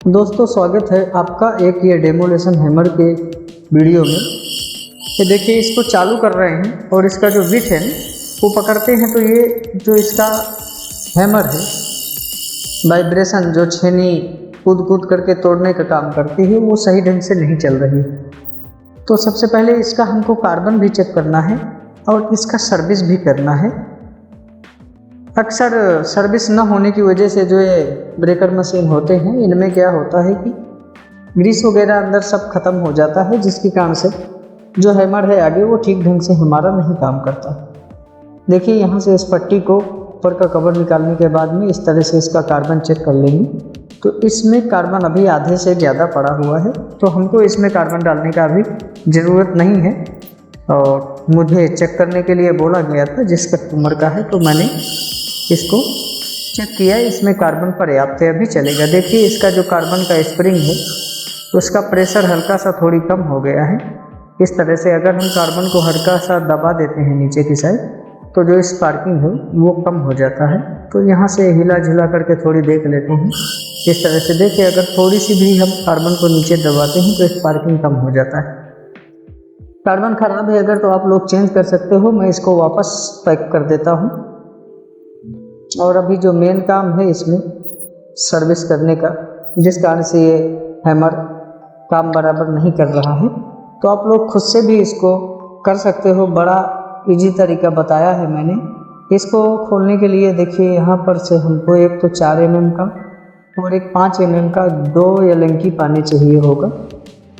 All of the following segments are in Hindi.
दोस्तों स्वागत है आपका एक ये डेमोलेशन हैमर के वीडियो में। ये देखिए इसको चालू कर रहे हैं और इसका जो विथ है वो पकड़ते हैं तो ये जो इसका हैमर है वाइब्रेशन जो छेनी कूद कूद करके तोड़ने का काम करती है वो सही ढंग से नहीं चल रही। तो सबसे पहले इसका हमको कार्बन भी चेक करना है और इसका सर्विस भी करना है। अक्सर सर्विस न होने की वजह से जो ये ब्रेकर मशीन होते हैं इनमें क्या होता है कि ग्रीस वगैरह अंदर सब खत्म हो जाता है, जिसके कारण से जो हैमर है आगे वो ठीक ढंग से हमारा नहीं काम करता। देखिए यहाँ से इस पट्टी को ऊपर का कवर निकालने के बाद में इस तरह से इसका कार्बन चेक कर लेंगे तो इसमें कार्बन अभी आधे से ज़्यादा पड़ा हुआ है, तो हमको इसमें कार्बन डालने का अभी ज़रूरत नहीं है। और मुझे चेक करने के लिए बोला गया था जिस कस्टमर का है, तो मैंने इसको चेक किया, इसमें कार्बन पर्याप्त है, अभी चलेगा। देखिए इसका जो कार्बन का स्प्रिंग है उसका प्रेशर हल्का सा थोड़ी कम हो गया है। इस तरह से अगर हम कार्बन को हल्का सा दबा देते हैं नीचे की साइड तो जो स्पार्किंग है वो कम हो जाता है। तो यहाँ से हिला झुला करके थोड़ी देख लेते हैं। इस तरह से देखिए अगर थोड़ी सी भी हम कार्बन को नीचे दबाते हैं तो स्पार्किंग कम हो जाता है। कार्बन खराब है अगर तो आप लोग चेंज कर सकते हो, मैं इसको वापस पैक कर देता हूँ। और अभी जो मेन काम है इसमें सर्विस करने का, जिस कारण से ये हैमर काम बराबर नहीं कर रहा है, तो आप लोग खुद से भी इसको कर सकते हो। बड़ा इजी तरीका बताया है मैंने। इसको खोलने के लिए देखिए यहाँ पर से हमको एक तो 4 mm का और एक 5 mm का 2 एलंकी पानी चाहिए होगा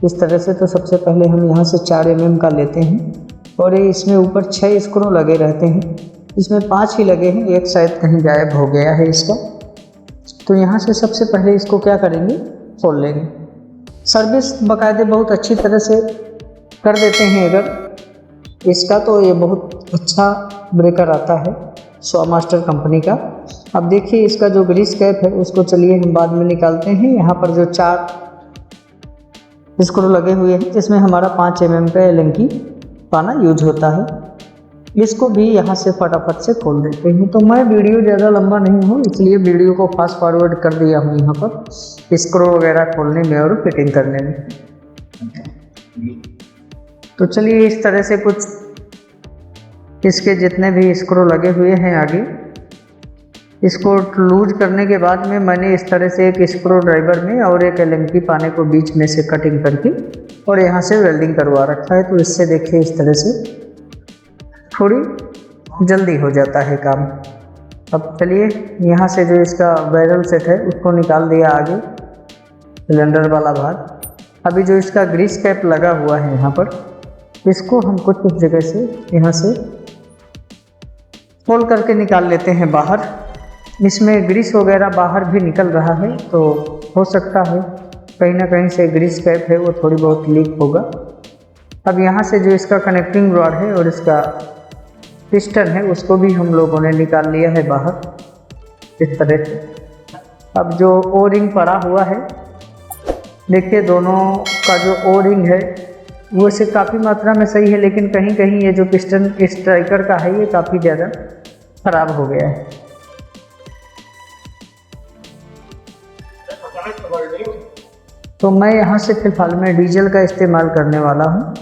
इस तरह से। तो सबसे पहले हम यहाँ से 4 mm का लेते हैं और ये इसमें ऊपर 6 स्क्रू लगे रहते हैं, इसमें 5 ही लगे हैं, एक शायद कहीं गायब हो गया है इसका। तो यहाँ से सबसे पहले इसको क्या करेंगे, खोल लेंगे। सर्विस बाकायदे बहुत अच्छी तरह से कर देते हैं अगर इसका, तो ये बहुत अच्छा ब्रेकर आता है स्वा मास्टर कंपनी का। अब देखिए इसका जो ग्रीस कैप है उसको चलिए हम बाद में निकालते हैं। यहाँ पर जो 4 स्क्रू लगे हुए हैं जिसमें हमारा 5 mm का एलंकी पाना यूज होता है, इसको भी यहाँ से फटाफट से खोल देते हैं। तो मैं वीडियो ज़्यादा लंबा नहीं हूँ इसलिए वीडियो को फास्ट फॉरवर्ड कर दिया हूँ यहाँ पर स्क्रू वगैरह खोलने में और फिटिंग करने में। तो चलिए इस तरह से कुछ इसके जितने भी स्क्रू लगे हुए हैं आगे, इसको लूज करने के बाद में मैंने इस तरह से एक स्क्रू ड्राइवर में और एक एलंकी पाने को बीच में से कटिंग करके और यहाँ से वेल्डिंग करवा रखा है। तो इससे देखिए इस तरह से थोड़ी जल्दी हो जाता है काम। अब चलिए यहाँ से जो इसका बैरल सेट है उसको निकाल दिया आगे सिलेंडर वाला भाग। अभी जो इसका ग्रीस कैप लगा हुआ है यहाँ पर, इसको हम कुछ जगह से यहाँ से खोल करके निकाल लेते हैं बाहर। इसमें ग्रीस वगैरह बाहर भी निकल रहा है, तो हो सकता है कहीं ना कहीं से ग्रीस कैप है वो थोड़ी बहुत लीक होगा। अब यहाँ से जो इसका कनेक्टिंग रॉड है और इसका पिस्टन है उसको भी हम लोगों ने निकाल लिया है बाहर इस तरह से। अब जो ओ रिंग पड़ा हुआ है देखिए, दोनों का जो ओ रिंग है वो से काफ़ी मात्रा में सही है, लेकिन कहीं कहीं ये जो पिस्टन स्ट्राइकर का है ये काफ़ी ज़्यादा ख़राब हो गया है। तो मैं यहाँ से फिलहाल में डीजल का इस्तेमाल करने वाला हूँ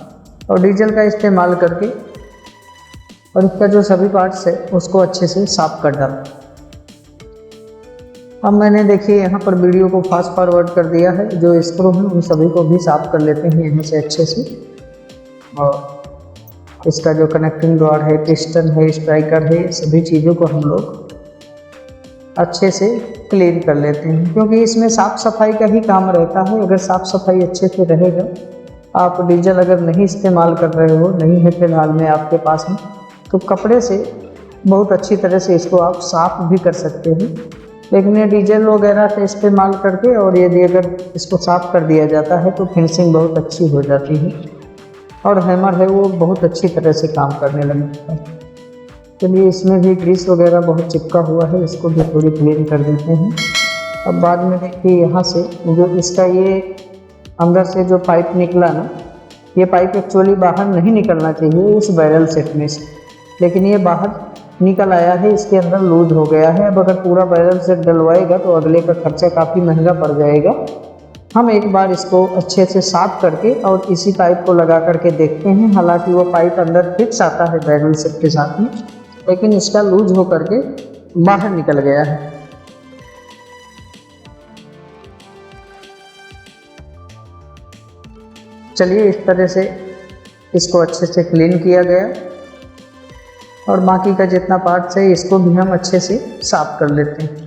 और डीजल का इस्तेमाल करके और इसका जो सभी पार्ट्स है उसको अच्छे से साफ कर डाला। अब मैंने देखिए यहाँ पर वीडियो को फास्ट फॉरवर्ड कर दिया है। जो स्क्रू हैं उन सभी को भी साफ कर लेते हैं यहाँ से अच्छे से। और इसका जो कनेक्टिंग रॉड है, पिस्टन है, स्ट्राइकर है, सभी चीज़ों को हम लोग अच्छे से क्लीन कर लेते हैं, क्योंकि इसमें साफ़ सफाई का ही काम रहता है। अगर साफ़ सफाई अच्छे से रहेगा, आप डीजल अगर नहीं इस्तेमाल कर रहे हो, नहीं है फिलहाल में आपके पास में, तो कपड़े से बहुत अच्छी तरह से इसको आप साफ़ भी कर सकते हैं। लेकिन ये डीजल वगैरह का इस्तेमाल करके और यदि अगर इसको साफ़ कर दिया जाता है तो फिनिशिंग बहुत अच्छी हो जाती है और हैमर है वो बहुत अच्छी तरह से काम करने लगता है। चलिए इसमें भी ग्रीस वगैरह बहुत चिपका हुआ है, इसको भी थोड़ी क्लीन कर देते हैं। अब बाद में देखिए यहाँ से जो इसका ये अंदर से जो पाइप निकला ना, ये पाइप एक्चुअली बाहर नहीं निकलना चाहिए इस बैरल सेट में से, लेकिन ये बाहर निकल आया है, इसके अंदर लूज हो गया है। अब अगर पूरा बैरल सेट डलवाएगा तो अगले का खर्चा काफ़ी महंगा पड़ जाएगा, हम एक बार इसको अच्छे से साफ करके और इसी पाइप को लगा करके देखते हैं। हालांकि वो पाइप अंदर फिक्स आता है बैरल सेट के साथ में, लेकिन इसका लूज हो करके बाहर निकल गया है। चलिए इस तरह से इसको अच्छे से क्लीन किया गया और बाकी का जितना पार्ट्स है इसको भी हम अच्छे से साफ कर लेते हैं।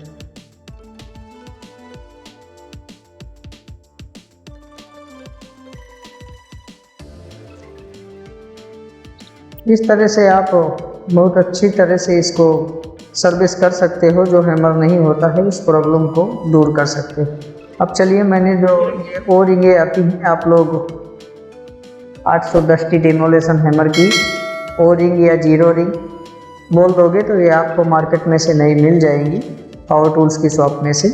इस तरह से आप बहुत अच्छी तरह से इसको सर्विस कर सकते हो, जो हैमर नहीं होता है इस प्रॉब्लम को दूर कर सकते हो। अब चलिए मैंने जो ये ओ रिंगें आती हैं, आप लोग 810 डिमोलेशन हैमर की ओ रिंग या जीरो रिंग बोल दोगे तो ये आपको मार्केट में से नहीं मिल जाएंगी, पावर टूल्स की शॉप में से।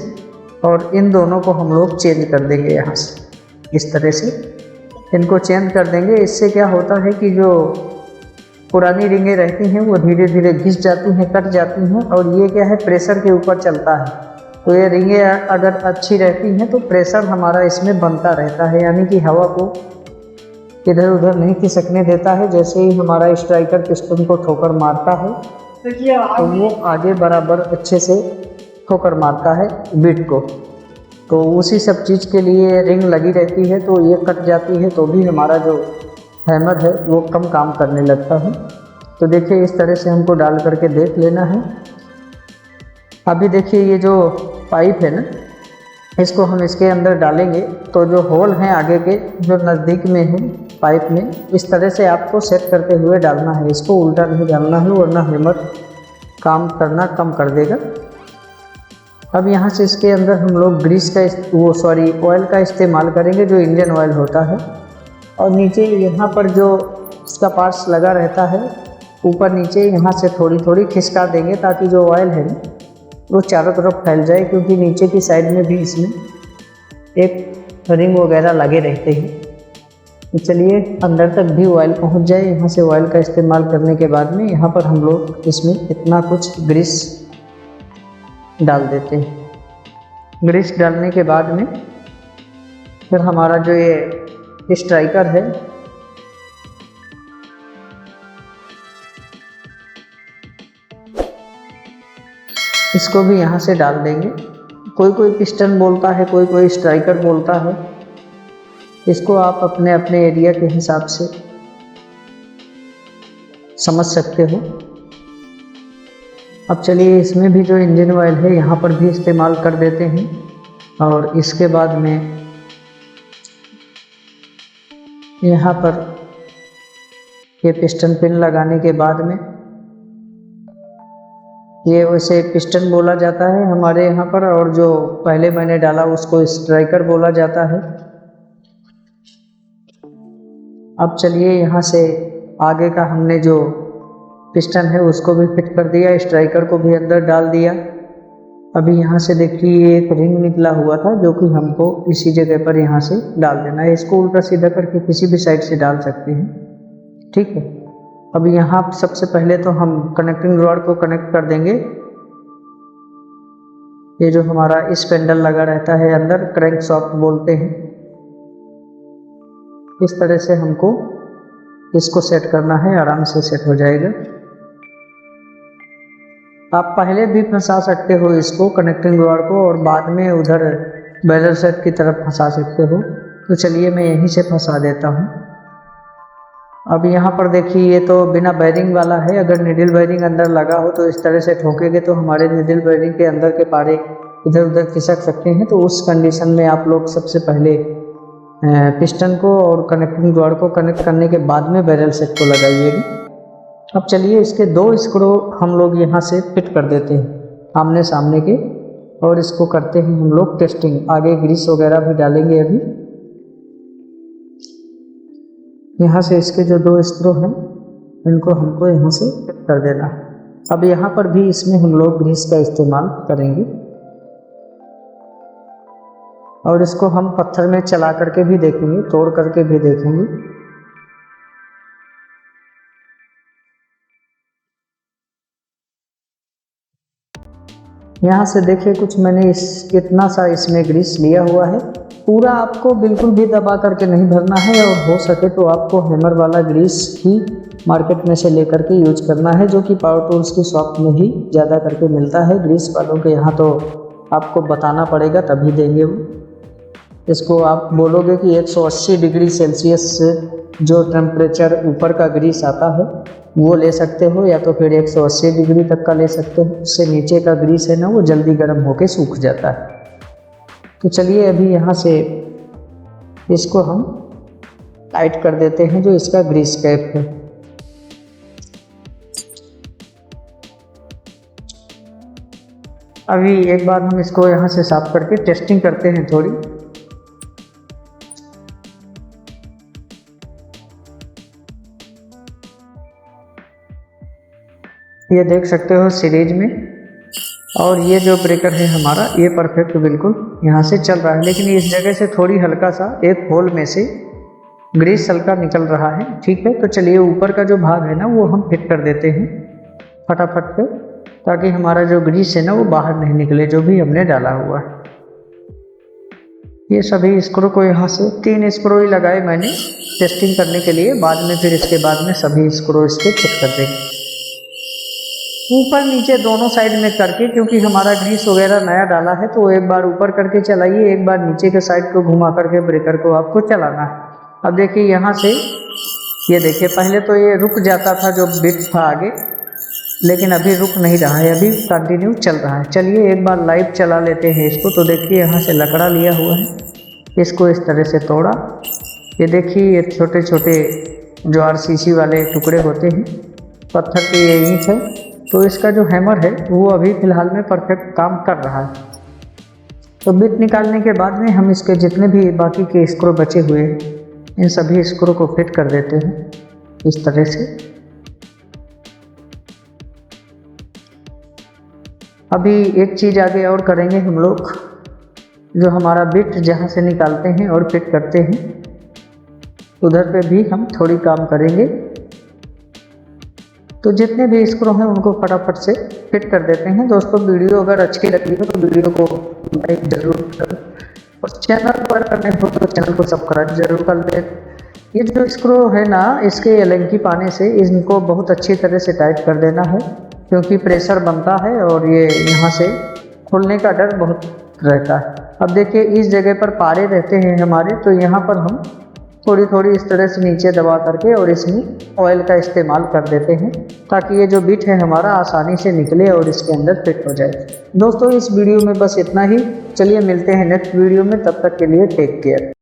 और इन दोनों को हम लोग चेंज कर देंगे यहाँ से। इस तरह से इनको चेंज कर देंगे। इससे क्या होता है कि जो पुरानी रिंगें रहती हैं वो धीरे धीरे घिस जाती हैं, कट जाती हैं, और ये क्या है प्रेशर के ऊपर चलता है। तो ये रिंगें अगर अच्छी रहती हैं तो प्रेशर हमारा इसमें बनता रहता है, यानी कि हवा को इधर उधर नहीं खिसकने देता है। जैसे ही हमारा स्ट्राइकर पिस्टन को ठोकर मारता है तो वो आगे बराबर अच्छे से ठोकर मारता है बीट को। तो उसी सब चीज़ के लिए रिंग लगी रहती है। तो ये कट जाती है तो भी हमारा जो हैमर है वो कम काम करने लगता है। तो देखिए इस तरह से हमको डाल करके देख लेना है। अभी देखिए ये जो पाइप है ना, इसको हम इसके अंदर डालेंगे तो जो होल हैं आगे के जो नज़दीक में है पाइप में, इस तरह से आपको सेट करते हुए डालना है। इसको उल्टा नहीं डालना है वरना हैमर काम करना कम कर देगा। अब यहाँ से इसके अंदर हम लोग ग्रीस का ऑयल का इस्तेमाल करेंगे, जो इंजन ऑयल होता है। और नीचे यहाँ पर जो इसका पार्ट्स लगा रहता है ऊपर नीचे, यहाँ से थोड़ी थोड़ी खिसका देंगे ताकि जो ऑयल है वो चारों तरफ फैल जाए, क्योंकि नीचे की साइड में भी इसमें एक रिंग वगैरह लगे रहते हैं। तो चलिए अंदर तक भी ऑयल पहुँच जाए। यहाँ से ऑयल का इस्तेमाल करने के बाद में यहाँ पर हम लोग इसमें इतना कुछ ग्रीस डाल देते हैं। ग्रीस डालने के बाद में फिर हमारा जो ये स्ट्राइकर है इसको भी यहाँ से डाल देंगे। कोई कोई पिस्टन बोलता है, कोई कोई स्ट्राइकर बोलता है। इसको आप अपने अपने एरिया के हिसाब से समझ सकते हो। अब चलिए इसमें भी जो इंजन ऑयल है यहाँ पर भी इस्तेमाल कर देते हैं। और इसके बाद में यहाँ पर ये पिस्टन पिन लगाने के बाद में, ये वैसे पिस्टन बोला जाता है हमारे यहाँ पर, और जो पहले मैंने डाला उसको स्ट्राइकर बोला जाता है। अब चलिए यहाँ से आगे का हमने जो पिस्टन है उसको भी फिट कर दिया, स्ट्राइकर को भी अंदर डाल दिया। अभी यहाँ से देखिए एक रिंग निकला हुआ था जो कि हमको इसी जगह पर यहाँ से डाल देना है। इसको उल्टा सीधा करके किसी भी साइड से डाल सकते हैं, ठीक है। अब यहाँ सबसे पहले तो हम कनेक्टिंग रॉड को कनेक्ट कर देंगे। ये जो हमारा स्पेंडल लगा रहता है अंदर, क्रैंक शॉफ्ट बोलते हैं। इस तरह से हमको इसको सेट करना है, आराम से सेट हो जाएगा। आप पहले भी फंसा सकते हो इसको कनेक्टिंग रॉड को और बाद में उधर बैरल सेट की तरफ फंसा सकते हो। तो चलिए मैं यहीं से फंसा देता हूँ। अब यहाँ पर देखिए ये तो बिना बैरिंग वाला है। अगर निडल बैरिंग अंदर लगा हो तो इस तरह से ठोकेंगे तो हमारे निडल बैरिंग के अंदर के पारे इधर उधर खिसक सकते हैं। तो उस कंडीशन में आप लोग सबसे पहले पिस्टन को और कनेक्टिंग रॉड को कनेक्ट करने के बाद में बैरल सेट को लगाइएगा। अब चलिए इसके 2 स्क्रू हम लोग यहाँ से फिट कर देते हैं आमने सामने के, और इसको करते हैं हम लोग टेस्टिंग। आगे ग्रीस वगैरह भी डालेंगे। अभी यहाँ से इसके जो 2 स्क्रू हैं इनको हमको यहाँ से फिट कर देना है। अब यहाँ पर भी इसमें हम लोग ग्रीस का इस्तेमाल करेंगे और इसको हम पत्थर में चला करके भी देखेंगे, तोड़ करके भी देखेंगे। यहाँ से देखिए कुछ मैंने इतना सा इसमें ग्रीस लिया हुआ है। पूरा आपको बिल्कुल भी दबा करके नहीं भरना है, और हो सके तो आपको हैमर वाला ग्रीस ही मार्केट में से लेकर के यूज करना है, जो कि पावर टूल्स की शॉप में ही ज़्यादा करके मिलता है। ग्रीस वालों के यहाँ तो आपको बताना पड़ेगा तभी देंगे वो। इसको आप बोलोगे कि 180 डिग्री सेल्सियस से जो टेम्परेचर ऊपर का ग्रीस आता है वो ले सकते हो, या तो फिर 180 डिग्री तक का ले सकते हो। उससे नीचे का ग्रीस है ना वो जल्दी गर्म होके सूख जाता है। तो चलिए अभी यहाँ से इसको हम टाइट कर देते हैं जो इसका ग्रीस कैप है। अभी एक बार हम इसको यहाँ से साफ करके टेस्टिंग करते हैं थोड़ी। ये देख सकते हो सीरीज में, और ये जो ब्रेकर है हमारा ये परफेक्ट बिल्कुल यहाँ से चल रहा है, लेकिन इस जगह से थोड़ी हल्का सा एक होल में से ग्रीस हल्का निकल रहा है। ठीक है, तो चलिए ऊपर का जो भाग है ना वो हम फिट कर देते हैं फटाफट से, ताकि हमारा जो ग्रीस है ना वो बाहर नहीं निकले जो भी हमने डाला हुआ है। ये सभी स्क्रू को यहाँ से 3 स्क्रू ही लगाए मैंने टेस्टिंग करने के लिए, बाद में फिर इसके बाद में सभी स्क्रू इसके फिट कर देंगे ऊपर नीचे दोनों साइड में करके, क्योंकि हमारा ग्रीस वगैरह नया डाला है। तो एक बार ऊपर करके चलाइए, एक बार नीचे के साइड को घुमा करके ब्रेकर को आपको चलाना है। अब देखिए यहाँ से, ये देखिए पहले तो ये रुक जाता था जो बिट था आगे, लेकिन अभी रुक नहीं रहा है, अभी कंटिन्यू चल रहा है। चलिए एक बार लाइव चला लेते हैं इसको। तो देखिए यहाँ से लकड़ा लिया हुआ है, इसको इस तरह से तोड़ा। ये देखिए ये छोटे छोटे जो RCC वाले टुकड़े होते हैं, पत्थर की ये ईंट है। तो इसका जो हैमर है वो अभी फ़िलहाल में परफेक्ट काम कर रहा है। तो बिट निकालने के बाद में हम इसके जितने भी बाकी के स्क्रू बचे हुए हैं इन सभी स्क्रू को फिट कर देते हैं इस तरह से। अभी एक चीज़ आगे और करेंगे हम लोग, जो हमारा बिट जहाँ से निकालते हैं और फिट करते हैं उधर पे भी हम थोड़ी काम करेंगे। तो जितने भी स्क्रू हैं उनको फटाफट से फिट कर देते हैं। दोस्तों वीडियो अगर अच्छी लगी हो तो वीडियो को लाइक जरूर करें, और चैनल पर करने हो तो चैनल को सब्सक्राइब जरूर कर लें। ये जो स्क्रू है ना, इसके एलंकी पाने से इनको बहुत अच्छी तरह से टाइट कर देना है, क्योंकि प्रेशर बनता है और ये यहाँ से खुलने का डर बहुत रहता है। अब देखिए इस जगह पर पारे रहते हैं हमारे, तो यहाँ पर हम थोड़ी थोड़ी इस तरह से नीचे दबा करके और इसमें ऑयल का इस्तेमाल कर देते हैं, ताकि ये जो बिट है हमारा आसानी से निकले और इसके अंदर फिट हो जाए। दोस्तों इस वीडियो में बस इतना ही। चलिए मिलते हैं नेक्स्ट वीडियो में, तब तक के लिए टेक केयर।